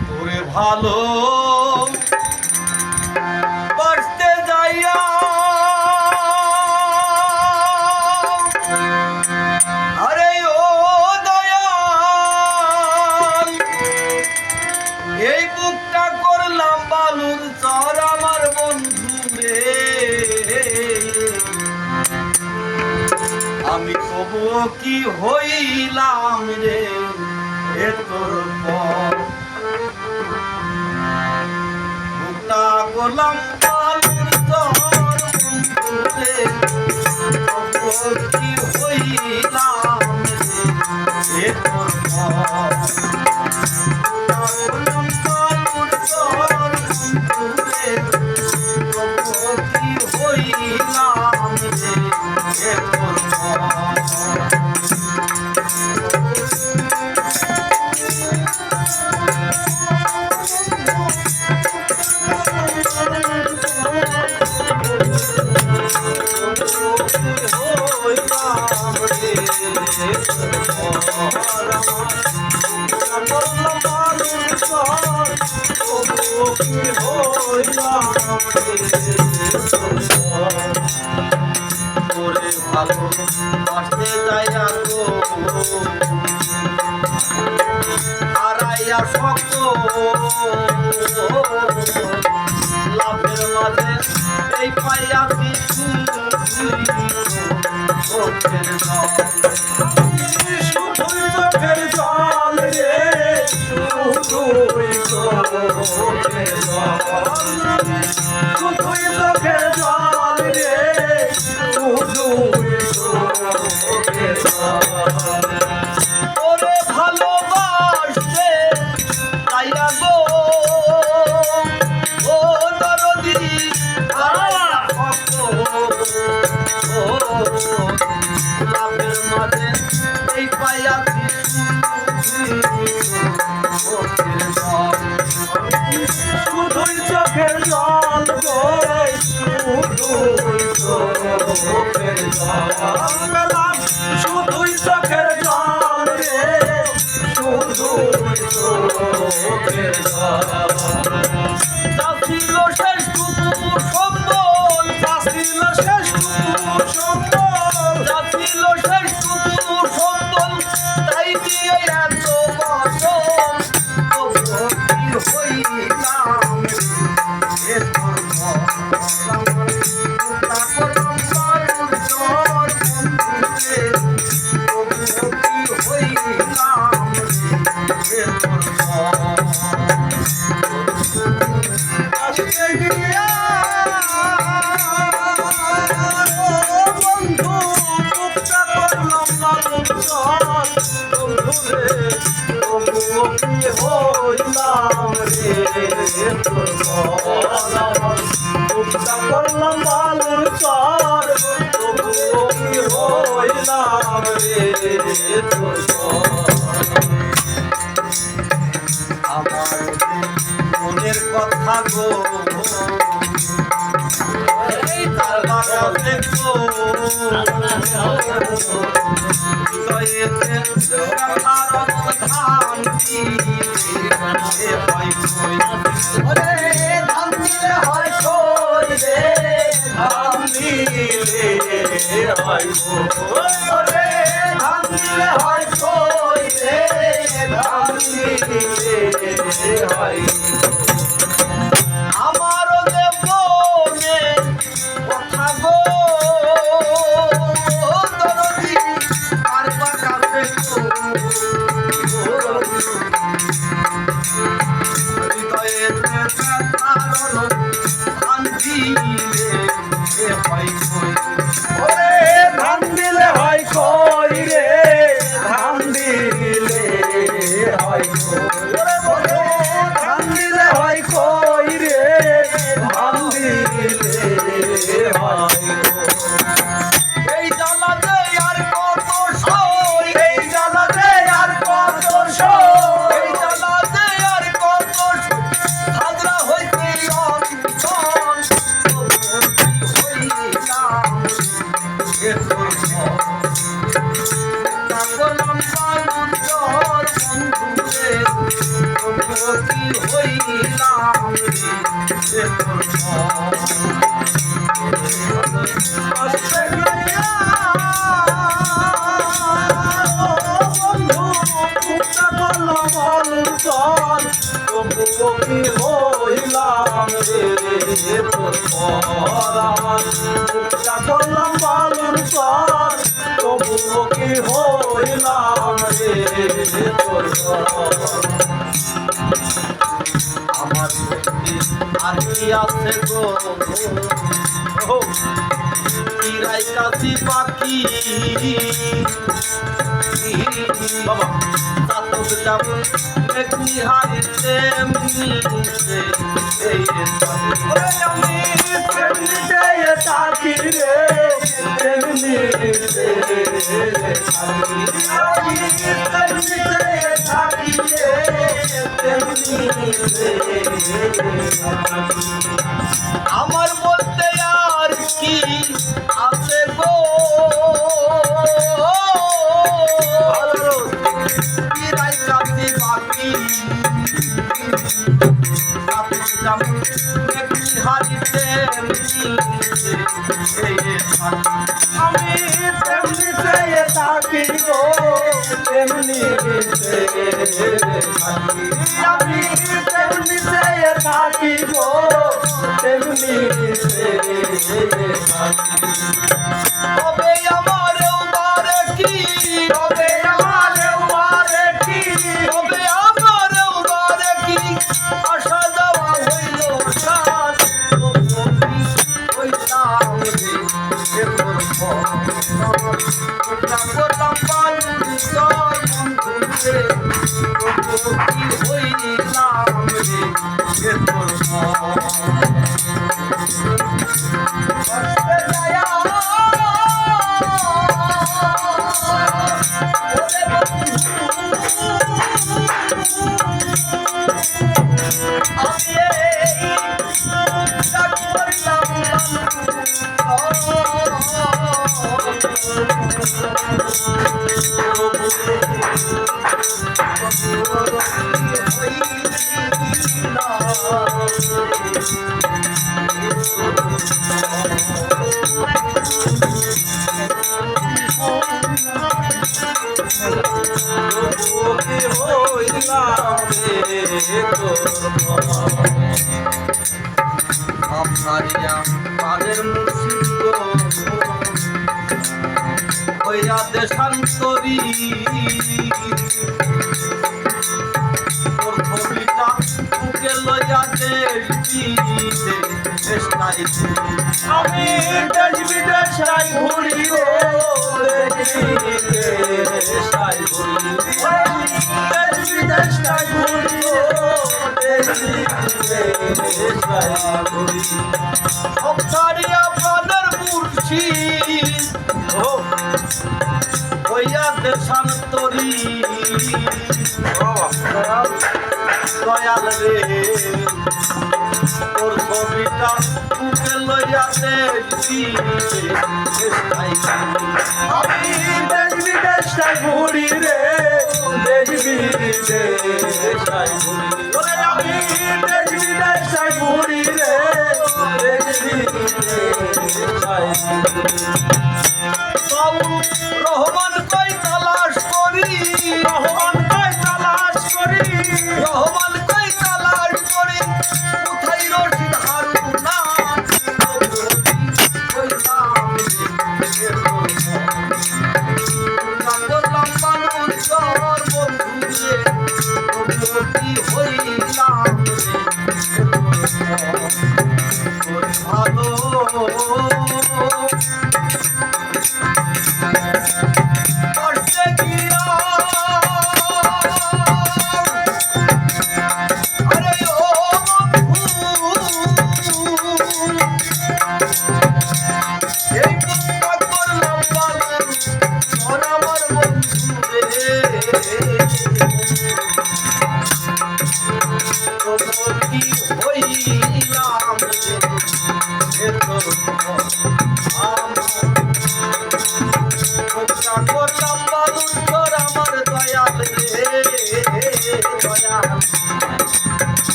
তোরে ভালো বাসতে যাইয়া আরে ও দয়াল এই বুকটা করলাম বালুর চর আমার বন্ধু রে আমি তবু কি হইলাম রে এ তোর পর বুকটা করলাম বালুর চর বন্ধু রে তবু কি হইলাম রে এ তোর পর করলাম বালুর চর বন্ধু রে তবু কি হইলাম রে এ তোর পর ভালো বাসতে যাইয়া গো আড়াইয়া শক্ত লাভের মাঝে এই পাইয়া কিছু চোখের জল রে শুধুই চোখের জল রে ওরে ভালোবাসতে তাইয়া গো ও দরদি লাভের মাঝে এই পাইয়া শুধুই চোখের জল গো শুধুই চোখের জল শুধুই চোখের জল রে শুধুই চোখের জল ছিল শেষ টুকু সম্বল ছিল শেষ টুকু সম্বল ছিল শেষ টুকু সম্বল তাই দিয়ে এত বছর কি হইলাম এ তোর করলাম বালুর চর হইলাম রে আমার মনের কথা গো তার বাবা দেখো আমারও যে মনে কথা গো দরদি আর কাছে হৃদয়ে কারণ শান্তি হয় ওরে ধান দিলে হয় কই রে ধান দিলে হয় ধান দিলে হয় কি হইলাম রে আস্তে গিয়া বন্ধু মুক্তা করলাম অন্তর তবুও কি হইলাম রে মুক্তা করলাম অন্তর তবুও কি হইলাম রে আমার আনি আছে গো চিরাই কাশি পাখি বাবা চাতক যেমন একটি হারিতে মিশে এই আমি তেমনি থাকি রে তেমনি থাকি রে আমার বলতে আর কি আছে গো চিরাই কাশি বাকি একটি হারিতে আমি তেমনি থাকি গো তেমনি আমি তেমনি থাকি গো তেমনি তবে আমার বারে কি তবে আমার বারে কি তবে আমার বারে কি আশা দেওয়া হইল সাত হইলাম রে করলাম বালুর বন্ধু কি হইলাম রে আপনারিয়া পাদের মুর্শিদ হইয়া দেশান্তরী তোর ছবিটা বুকে লইয়া আমি দেশ বিদেশাই ঘুরি রে দেশ বিদেশাই ঘুরি দেশ বিদেশাই ঘুরি দেশ বিদেশাই ঘুরি আপনারিয়া পাদের মুর্শিদ হইয়া দেশান্তরী দয়াল রে তোর ছবিটা বুকে লইয়া দেখি আমি দেশ বিদেশাই ঘুরি রে দেশ বিদেশাই ঘুরি আমি দেশ বিদেশাই ঘুরি রে দেশ বিদেশাই রহমান কই তালাশ করি রহমান কই তালাশ করি রহমান কই তালাশ করি কোথায় রশিদ হারুনা বন্ধু হইলা